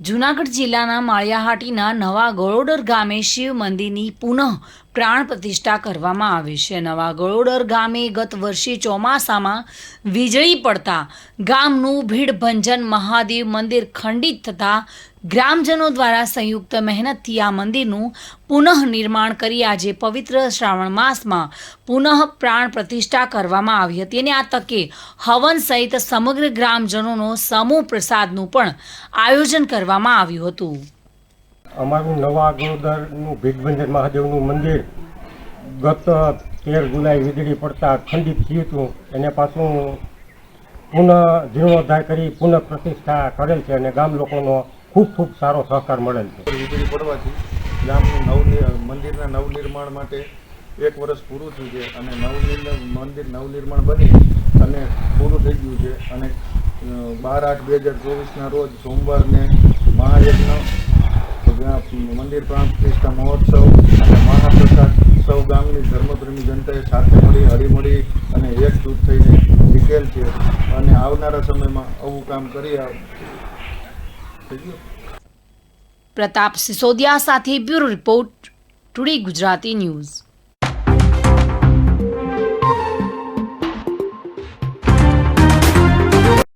જૂનાગઢ જિલ્લાના માળિયાહાટીના નવા ગળોદર ગામે શિવ મંદિરની પુનઃ પ્રાણ પ્રતિષ્ઠા કરવામાં આવી છે। નવા ગળોદર ગામે ગત વર્ષે ચોમાસામાં વીજળી પડતા ગામનું ભીડભંજન મહાદેવ મંદિર ખંડિત થતાં ગ્રામજનો દ્વારા સંયુક્ત મહેનતથી આ મંદિરનું પુનઃ નિર્માણ કરી આજે પવિત્ર શ્રાવણ માસમાં પુનઃ પ્રાણ પ્રતિષ્ઠા કરવામાં આવી હતી અને આ તકે હવન સહિત સમગ્ર ગ્રામજનોનો સમૂહ પ્રસાદનું પણ આયોજન કરવામાં આવ્યું હતું। અમારું નવા ગળોદરનું ભીડભંજન મહાદેવનું મંદિર ગત 13 જુલાઈ વીજળી પડતા ખંડિત થયું હતું, એને પાછું પુનઃ જીર્ણોદ્ધાર કરી પુનઃ પ્રતિષ્ઠા કરેલ છે અને ગામ લોકોનો ખૂબ ખૂબ સારો સહકાર મળેલ છે। વીજળી પડવાથી ગામનું મંદિરના નવનિર્માણ માટે 1 વર્ષ પૂરું થયું છે અને મંદિર નવનિર્માણ બની અને પૂરું થઈ ગયું છે અને 12/8/2024ના રોજ સોમવારને મહાયજ્ઞ, મંદિર પ્રાણ પ્રતિષ્ઠા મહોત્સવ અને મહાપ્રસાદ સૌ ગામની ધર્મપ્રેમી જનતાએ સાથે મળી હળીમળી અને એકજૂટ થઈને નીકળેલ છે અને આવનારા સમયમાં આવું કામ કરી પ્રતાપ સિસોદિયા સાથે bureau report, today Gujarati news.